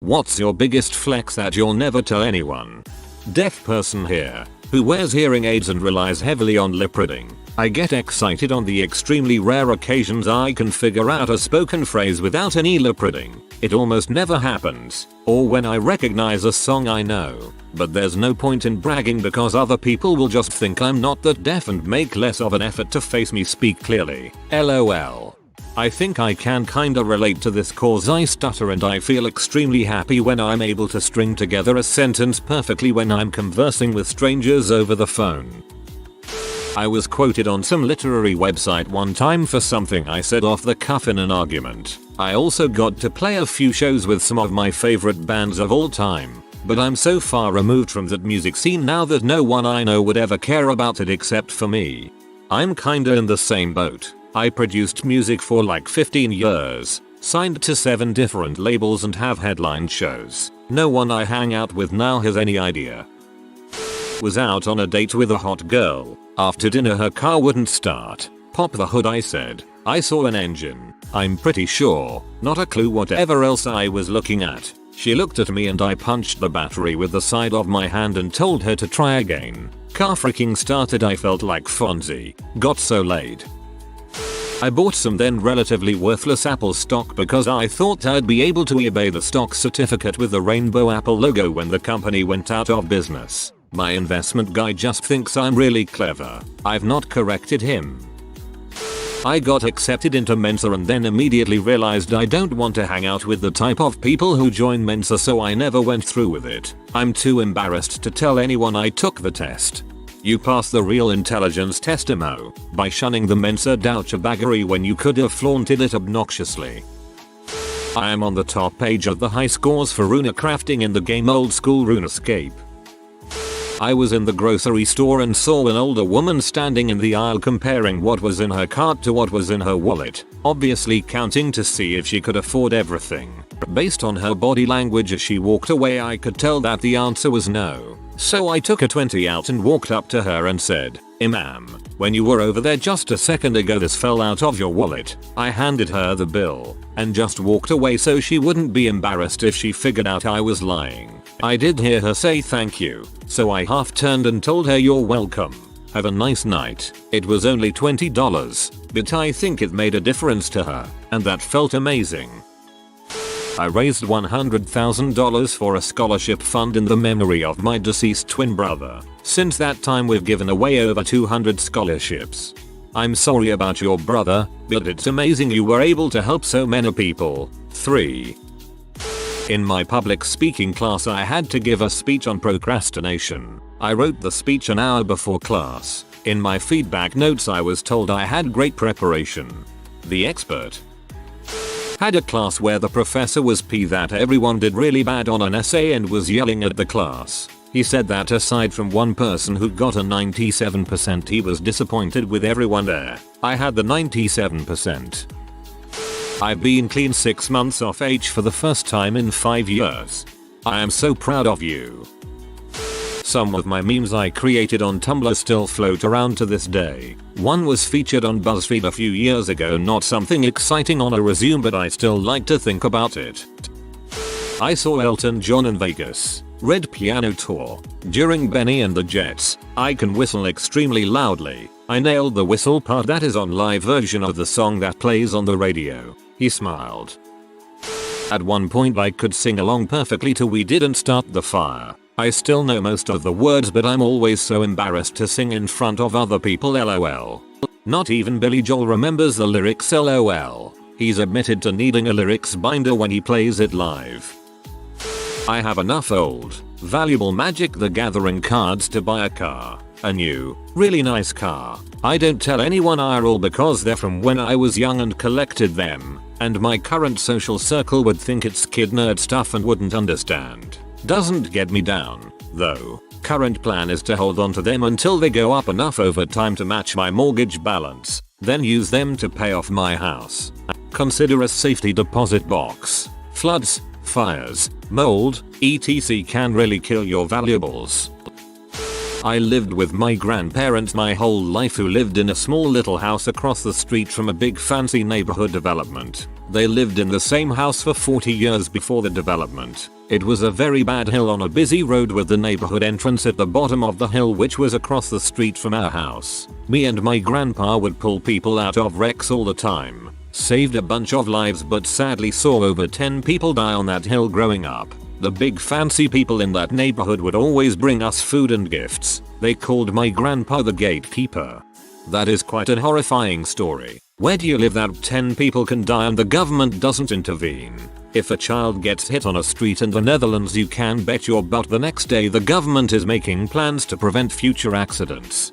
What's your biggest flex that you'll never tell anyone? Deaf person here, who wears hearing aids and relies heavily on lip reading. I get excited on the extremely rare occasions I can figure out a spoken phrase without any lip reading. It almost never happens. Or when I recognize a song I know. But there's no point in bragging because other people will just think I'm not that deaf and make less of an effort to face me speak clearly. LOL. I think I can kinda relate to this cause I stutter and I feel extremely happy when I'm able to string together a sentence perfectly when I'm conversing with strangers over the phone. I was quoted on some literary website one time for something I said off the cuff in an argument. I also got to play a few shows with some of my favorite bands of all time, but I'm so far removed from that music scene now that no one I know would ever care about it except for me. I'm kinda in the same boat. I produced music for like 15 years, signed to 7 different labels and have headlined shows. No one I hang out with now has any idea. Was out on a date with a hot girl. After dinner her car wouldn't start. Pop the hood, I said. I saw an engine. I'm pretty sure. Not a clue whatever else I was looking at. She looked at me and I punched the battery with the side of my hand and told her to try again. Car freaking started. I felt like Fonzie. Got so laid. I bought some then relatively worthless Apple stock because I thought I'd be able to eBay the stock certificate with the rainbow Apple logo when the company went out of business. My investment guy just thinks I'm really clever. I've not corrected him. I got accepted into Mensa and then immediately realized I don't want to hang out with the type of people who join Mensa, so I never went through with it. I'm too embarrassed to tell anyone I took the test. You pass the real intelligence test emo by shunning the Mensa douchebaggery when you could have flaunted it obnoxiously. I am on the top page of the high scores for runa crafting in the game Old School RuneScape. I was in the grocery store and saw an older woman standing in the aisle comparing what was in her cart to what was in her wallet, obviously counting to see if she could afford everything. Based on her body language as she walked away, I could tell that the answer was no. So I took a 20 out and walked up to her and said, "Ma'am, when you were over there just a second ago this fell out of your wallet." I handed her the bill and just walked away so she wouldn't be embarrassed if she figured out I was lying. I did hear her say thank you, so I half turned and told her you're welcome. Have a nice night. It was only $20, but I think it made a difference to her, and that felt amazing. I raised $100,000 for a scholarship fund in the memory of my deceased twin brother. Since that time we've given away over 200 scholarships. I'm sorry about your brother, but it's amazing you were able to help so many people. 3. In my public speaking class I had to give a speech on procrastination. I wrote the speech an hour before class. In my feedback notes I was told I had great preparation. The expert had a class where the professor was that everyone did really bad on an essay and was yelling at the class. He said that aside from one person who got a 97%, he was disappointed with everyone there. I had the 97%. I've been clean 6 months off H for the first time in 5 years. I am so proud of you. Some of my memes I created on Tumblr still float around to this day. One was featured on BuzzFeed a few years ago, not something exciting on a resume, but I still like to think about it. I saw Elton John in Vegas. Red Piano Tour. During Benny and the Jets, I can whistle extremely loudly. I nailed the whistle part that is on live version of the song that plays on the radio. He smiled. At one point I could sing along perfectly to We Didn't Start the Fire. I still know most of the words, but I'm always so embarrassed to sing in front of other people, lol. Not even Billy Joel remembers the lyrics, lol. He's admitted to needing a lyrics binder when he plays it live. I have enough old, valuable Magic the Gathering cards to buy a car. A new, really nice car. I don't tell anyone IRL because they're from when I was young and collected them, and my current social circle would think it's kid nerd stuff and wouldn't understand. Doesn't get me down, though. Current plan is to hold on to them until they go up enough over time to match my mortgage balance, then use them to pay off my house. Consider a safety deposit box. Floods, fires, mold, etc. can really kill your valuables. I lived with my grandparents my whole life who lived in a small little house across the street from a big fancy neighborhood development. They lived in the same house for 40 years before the development. It was a very bad hill on a busy road with the neighborhood entrance at the bottom of the hill, which was across the street from our house. Me and my grandpa would pull people out of wrecks all the time. Saved a bunch of lives but sadly saw over 10 people die on that hill growing up. The big fancy people in that neighborhood would always bring us food and gifts. They called my grandpa the gatekeeper. That is quite a horrifying story. Where do you live that 10 people can die and the government doesn't intervene? If a child gets hit on a street in the Netherlands, you can bet your butt the next day the government is making plans to prevent future accidents.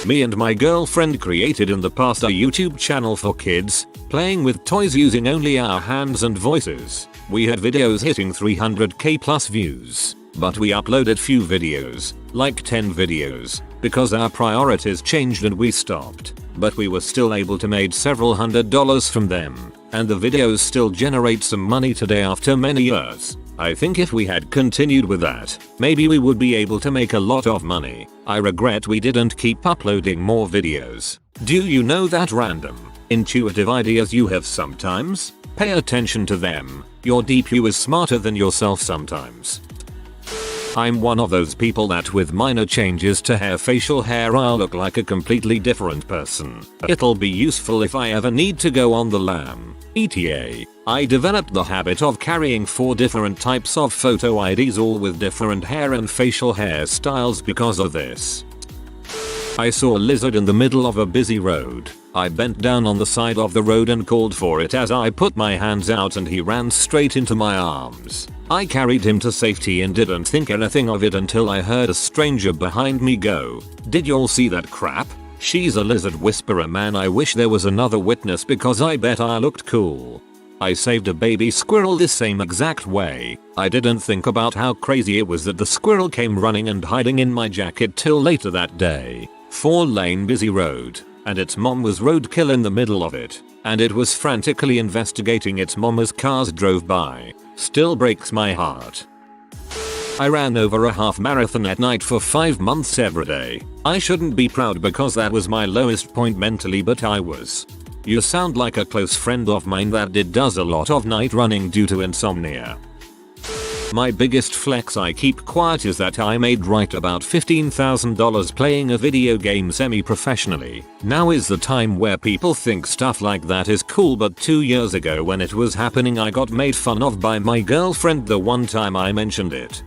Me and my girlfriend created in the past a YouTube channel for kids, playing with toys using only our hands and voices. We had videos hitting 300k plus views, but we uploaded few videos, like 10 videos, because our priorities changed and we stopped. But we were still able to make several $100s from them, and the videos still generate some money today after many years. I think if we had continued with that, maybe we would be able to make a lot of money. I regret we didn't keep uploading more videos. Do you know that random, intuitive ideas you have sometimes? Pay attention to them. Your DPU is smarter than yourself sometimes. I'm one of those people that with minor changes to facial hair I'll look like a completely different person. It'll be useful if I ever need to go on the lam. ETA. I developed the habit of carrying 4 different types of photo IDs, all with different hair and facial hairstyles because of this. I saw a lizard in the middle of a busy road. I bent down on the side of the road and called for it as I put my hands out and he ran straight into my arms. I carried him to safety and didn't think anything of it until I heard a stranger behind me go, "Did y'all see that crap? She's a lizard whisperer, man. I wish there was another witness because I bet I looked cool." I saved a baby squirrel the same exact way. I didn't think about how crazy it was that the squirrel came running and hiding in my jacket till later that day. 4-lane busy road, and its mom was roadkill in the middle of it, and it was frantically investigating its mom as cars drove by. Still breaks my heart. I ran over a half marathon at night for 5 months every day. I shouldn't be proud because that was my lowest point mentally, but I was. You sound like a close friend of mine that does a lot of night running due to insomnia. My biggest flex I keep quiet is that I made right about $15,000 playing a video game semi-professionally. Now is the time where people think stuff like that is cool, but 2 years ago when it was happening I got made fun of by my girlfriend the one time I mentioned it.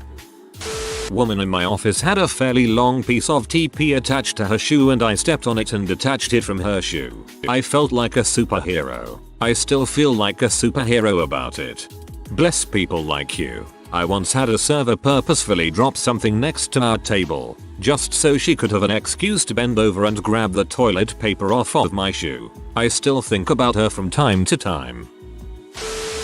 Woman in my office had a fairly long piece of TP attached to her shoe and I stepped on it and detached it from her shoe. I felt like a superhero. I still feel like a superhero about it. Bless people like you. I once had a server purposefully drop something next to our table, just so she could have an excuse to bend over and grab the toilet paper off of my shoe. I still think about her from time to time.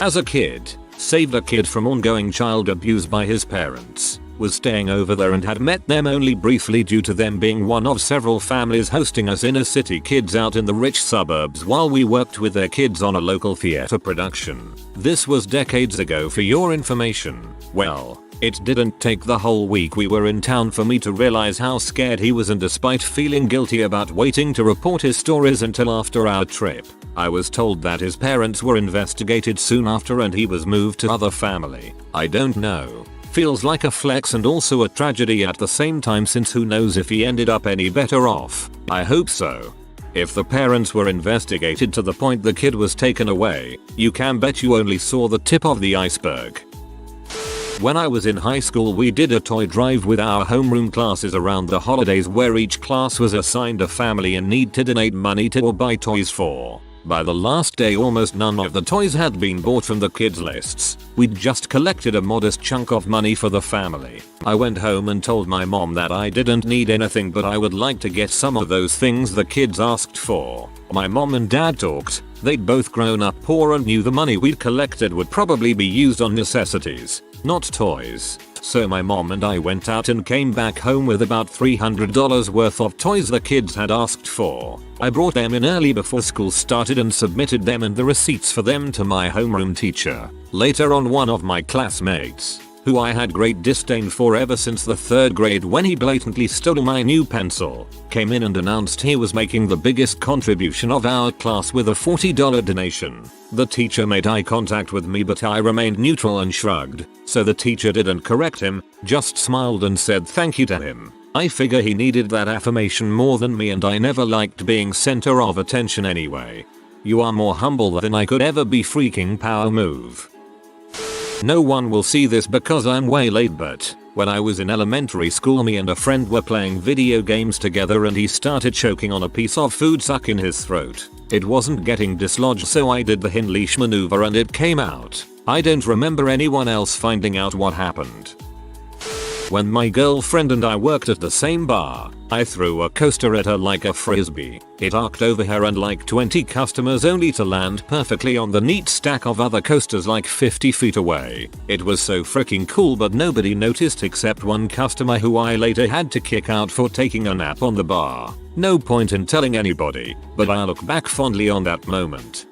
As a kid, saved a kid from ongoing child abuse by his parents. Was staying over there and had met them only briefly due to them being one of several families hosting us inner city kids out in the rich suburbs while we worked with their kids on a local theater production. This was decades ago for your information. Well, it didn't take the whole week we were in town for me to realize how scared he was, and despite feeling guilty about waiting to report his stories until after our trip, I was told that his parents were investigated soon after and he was moved to other family. I don't know. Feels like a flex and also a tragedy at the same time, since who knows if he ended up any better off. I hope so. If the parents were investigated to the point the kid was taken away, you can bet you only saw the tip of the iceberg. When I was in high school we did a toy drive with our homeroom classes around the holidays where each class was assigned a family and need to donate money to or buy toys for. By the last day almost none of the toys had been bought from the kids' lists. We'd just collected a modest chunk of money for the family. I went home and told my mom that I didn't need anything but I would like to get some of those things the kids asked for. My mom and dad talked. They'd both grown up poor and knew the money we'd collected would probably be used on necessities, not toys. So my mom and I went out and came back home with about $300 worth of toys the kids had asked for. I brought them in early before school started and submitted them and the receipts for them to my homeroom teacher. Later on one of my classmates, who I had great disdain for ever since the 3rd grade when he blatantly stole my new pencil, came in and announced he was making the biggest contribution of our class with a $40 donation. The teacher made eye contact with me but I remained neutral and shrugged, so the teacher didn't correct him, just smiled and said thank you to him. I figure he needed that affirmation more than me and I never liked being center of attention anyway. You are more humble than I could ever be, freaking power move. No one will see this because I'm way late, but when I was in elementary school me and a friend were playing video games together and he started choking on a piece of food stuck in his throat. It wasn't getting dislodged so I did the Hinleash maneuver and it came out. I don't remember anyone else finding out what happened. When my girlfriend and I worked at the same bar, I threw a coaster at her like a frisbee. It arced over her and like 20 customers only to land perfectly on the neat stack of other coasters like 50 feet away. It was so freaking cool but nobody noticed except one customer who I later had to kick out for taking a nap on the bar. No point in telling anybody, but I look back fondly on that moment.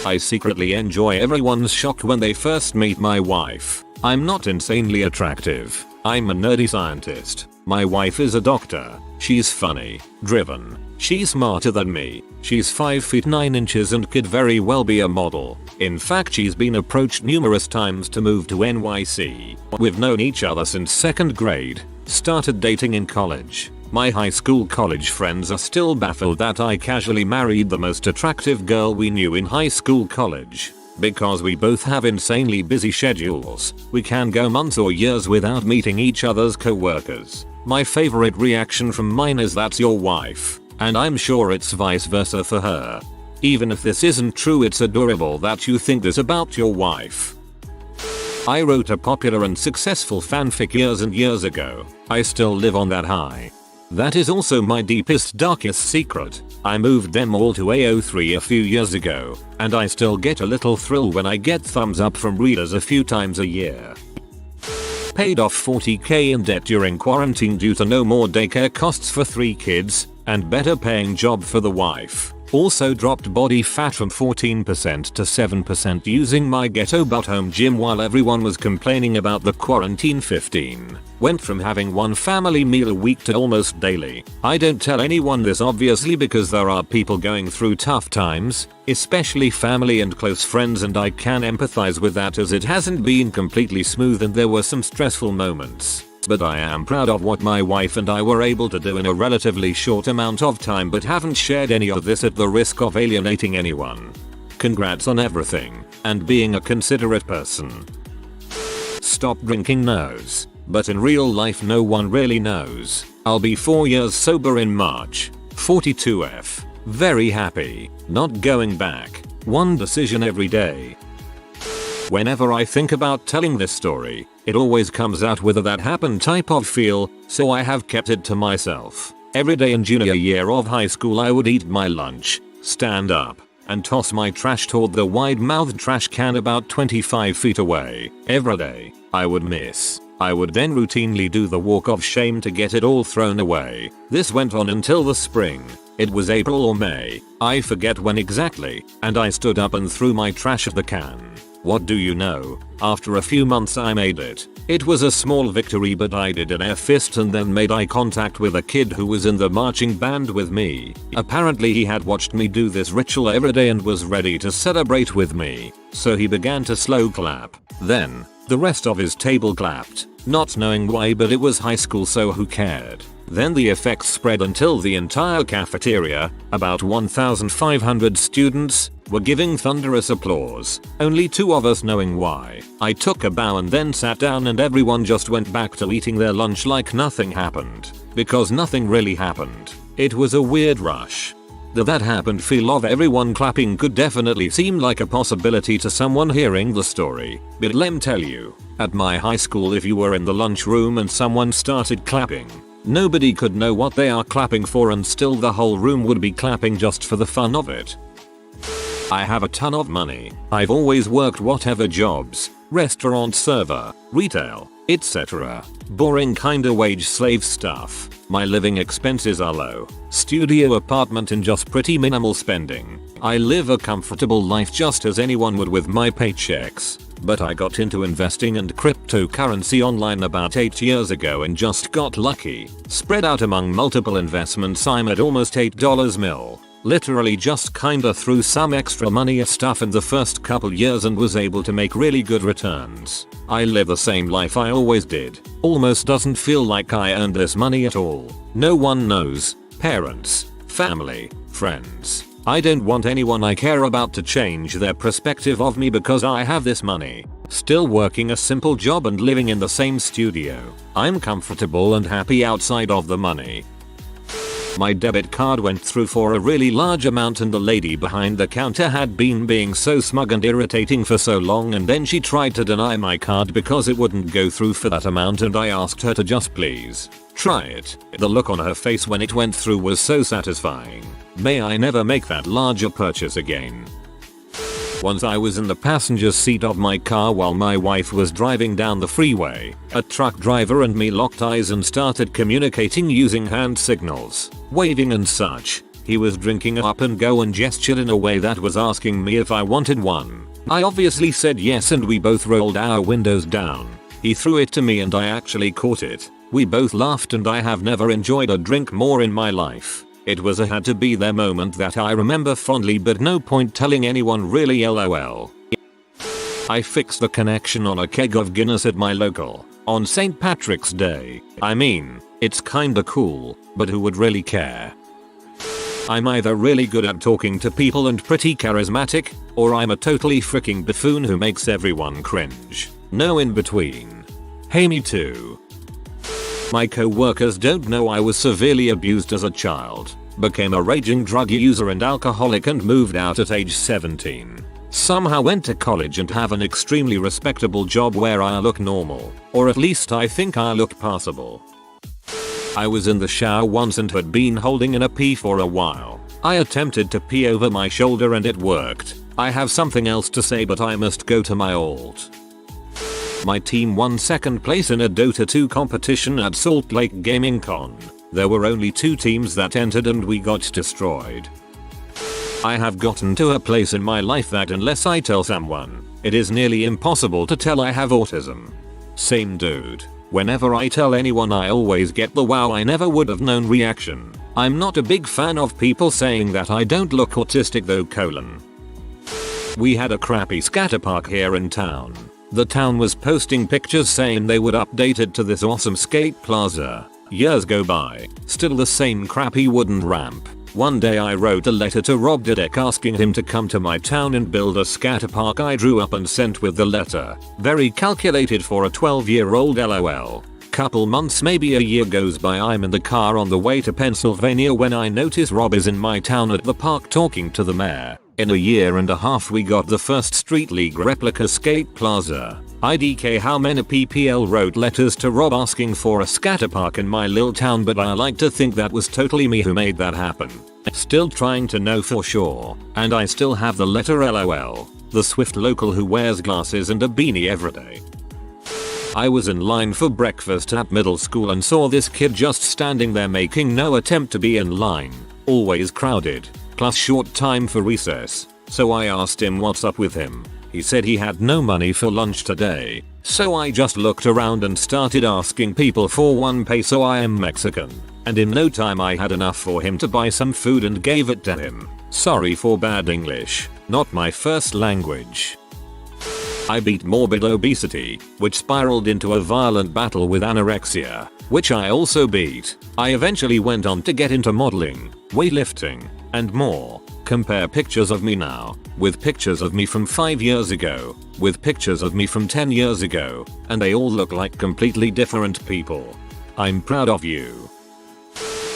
I secretly enjoy everyone's shock when they first meet my wife. I'm not insanely attractive. I'm a nerdy scientist. My wife is a doctor. She's funny, driven. She's smarter than me. She's 5 feet 9 inches and could very well be a model. In fact, she's been approached numerous times to move to NYC. We've known each other since 2nd grade. Started dating in college. My high school college friends are still baffled that I casually married the most attractive girl we knew in high school college. Because we both have insanely busy schedules, we can go months or years without meeting each other's co-workers. My favorite reaction from mine is "That's your wife," and I'm sure it's vice versa for her. Even if this isn't true, it's adorable that you think this about your wife. I wrote a popular and successful fanfic years and years ago. I still live on that high. That is also my deepest, darkest secret. I moved them all to AO3 a few years ago, and I still get a little thrill when I get thumbs up from readers a few times a year. Paid off $40k in debt during quarantine due to no more daycare costs for 3 kids, and better paying job for the wife. Also dropped body fat from 14% to 7% using my ghetto butt home gym while everyone was complaining about the quarantine. 15. Went from having one family meal a week to almost daily. I don't tell anyone this obviously because there are people going through tough times, especially family and close friends, and I can empathize with that as it hasn't been completely smooth and there were some stressful moments. But I am proud of what my wife and I were able to do in a relatively short amount of time, but haven't shared any of this at the risk of alienating anyone. Congrats on everything, and being a considerate person. Stop drinking knows, but in real life no one really knows. I'll be 4 years sober in March. 42F. Very happy. Not going back. One decision every day. Whenever I think about telling this story, it always comes out with a "that happened" type of feel, so I have kept it to myself. Every day in junior year of high school I would eat my lunch, stand up, and toss my trash toward the wide-mouthed trash can about 25 feet away. Every day, I would miss. I would then routinely do the walk of shame to get it all thrown away. This went on until the spring. It was April or May, I forget when exactly, and I stood up and threw my trash at the can. What do you know? After a few months I made it. It was a small victory, but I did an air fist and then made eye contact with a kid who was in the marching band with me. Apparently he had watched me do this ritual every day and was ready to celebrate with me, so he began to slow clap. Then, the rest of his table clapped, not knowing why, but it was high school so who cared. Then the effects spread until the entire cafeteria, about 1,500 students, were giving thunderous applause, only 2 of us knowing why. I took a bow and then sat down and everyone just went back to eating their lunch like nothing happened. Because nothing really happened. It was a weird rush. The "that happened" feel of everyone clapping could definitely seem like a possibility to someone hearing the story, but lem tell you, at my high school if you were in the lunchroom and someone started clapping, nobody could know what they are clapping for and still the whole room would be clapping just for the fun of it. I have a ton of money. I've always worked whatever jobs, restaurant server, retail, etc. Boring kinda wage slave stuff. My living expenses are low. Studio apartment and just pretty minimal spending. I live a comfortable life just as anyone would with my paychecks. But I got into investing and cryptocurrency online about 8 years ago and just got lucky. Spread out among multiple investments I'm at almost $8 mil. Literally just kinda threw some extra money at stuff in the first couple years and was able to make really good returns. I live the same life I always did. Almost doesn't feel like I earned this money at all. No one knows. Parents, family, friends. I don't want anyone I care about to change their perspective of me because I have this money. Still working a simple job and living in the same studio. I'm comfortable and happy outside of the money. My debit card went through for a really large amount and the lady behind the counter had been being so smug and irritating for so long, and then she tried to deny my card because it wouldn't go through for that amount, and I asked her to just please try it. The look on her face when it went through was so satisfying. May I never make that larger purchase again. Once I was in the passenger seat of my car while my wife was driving down the freeway. A truck driver and me locked eyes and started communicating using hand signals, waving and such. He was drinking up and go and gestured in a way that was asking me if I wanted one. I obviously said yes and we both rolled our windows down. He threw it to me and I actually caught it. We both laughed and I have never enjoyed a drink more in my life. It was a had to be there moment that I remember fondly, but no point telling anyone really, lol. I fixed the connection on a keg of Guinness at my local on St. Patrick's Day. I mean, it's kinda cool, but who would really care? I'm either really good at talking to people and pretty charismatic, or I'm a totally freaking buffoon who makes everyone cringe. No in between. Hey, me too. My co-workers don't know I was severely abused as a child, became a raging drug user and alcoholic and moved out at age 17. Somehow went to college and have an extremely respectable job where I look normal, or at least I think I look passable. I was in the shower once and had been holding in a pee for a while. I attempted to pee over my shoulder and it worked. I have something else to say but I must go to my alt. My team won second place in a Dota 2 competition at Salt Lake Gaming Con. There were only 2 teams that entered and we got destroyed. I have gotten to a place in my life that unless I tell someone, it is nearly impossible to tell I have autism. Same dude. Whenever I tell anyone I always get the wow I never would have known reaction. I'm not a big fan of people saying that I don't look autistic though. We had a crappy scatter park here in town. The town was posting pictures saying they would update it to this awesome skate plaza. Years go by, still the same crappy wooden ramp. One day I wrote a letter to Rob Dyrdek asking him to come to my town and build a scatter park I drew up and sent with the letter. Very calculated for a 12-year-old, lol. Couple months, maybe a year goes by. I'm in the car on the way to Pennsylvania when I notice Rob is in my town at the park talking to the mayor. In a year and a half we got the first Street League replica skate plaza. IDK how many PPL wrote letters to Rob asking for a scatter park in my lil town, but I like to think that was totally me who made that happen. Still trying to know for sure, and I still have the letter, lol. The Swift local who wears glasses and a beanie every day. I was in line for breakfast at middle school and saw this kid just standing there making no attempt to be in line. Always crowded, plus short time for recess. So I asked him what's up with him. He said he had no money for lunch today. So I just looked around and started asking people for 1 peso. I am Mexican. And in no time I had enough for him to buy some food and gave it to him. Sorry for bad English, not my first language. I beat morbid obesity, which spiraled into a violent battle with anorexia, which I also beat. I eventually went on to get into modeling, weightlifting, and more. Compare pictures of me now, with pictures of me from 5 years ago, with pictures of me from 10 years ago, and they all look like completely different people. I'm proud of you.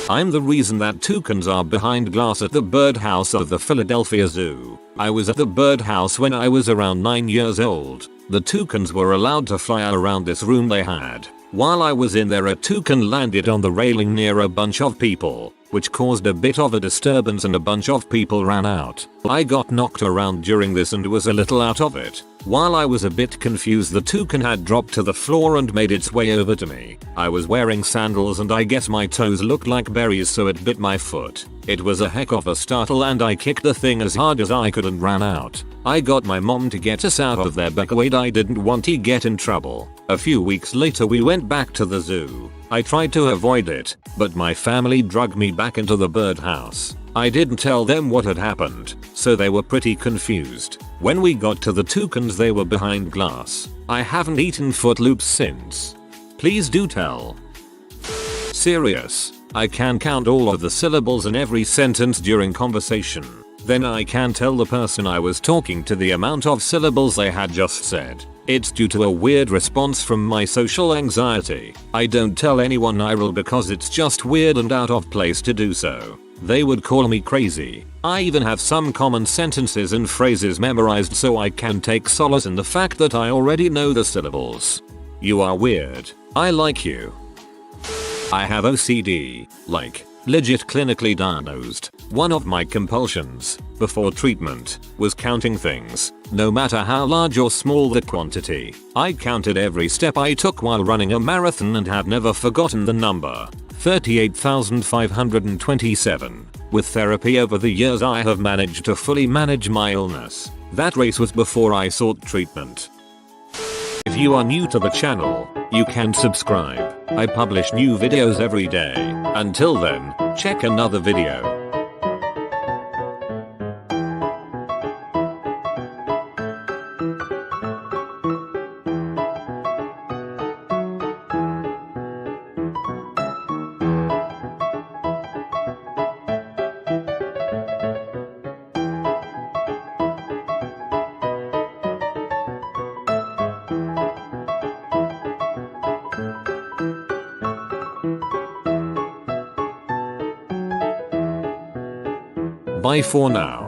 I'm the reason that toucans are behind glass at the birdhouse of the Philadelphia Zoo. I was at the birdhouse when I was around 9 years old. The toucans were allowed to fly around this room they had. While I was in there, a toucan landed on the railing near a bunch of people, which caused a bit of a disturbance and a bunch of people ran out. I got knocked around during this and was a little out of it. While I was a bit confused, the toucan had dropped to the floor and made its way over to me. I was wearing sandals and I guess my toes looked like berries, so it bit my foot. It was a heck of a startle and I kicked the thing as hard as I could and ran out. I got my mom to get us out of there because I didn't want to get in trouble. A few weeks later we went back to the zoo. I tried to avoid it, but my family dragged me back into the birdhouse. I didn't tell them what had happened, so they were pretty confused. When we got to the toucans, they were behind glass. I haven't eaten Fruit Loops since. Please do tell. Serious. I can count all of the syllables in every sentence during conversation. Then I can tell the person I was talking to the amount of syllables they had just said. It's due to a weird response from my social anxiety. I don't tell anyone IRL because it's just weird and out of place to do so. They would call me crazy. I even have some common sentences and phrases memorized so I can take solace in the fact that I already know the syllables. You are weird. I like you. I have OCD. Like, legit clinically diagnosed. One of my compulsions, before treatment, was counting things, no matter how large or small the quantity. I counted every step I took while running a marathon and have never forgotten the number. 38,527. With therapy over the years I have managed to fully manage my illness. That race was before I sought treatment. If you are new to the channel, you can subscribe. I publish new videos every day. Until then, check another video. Bye for now.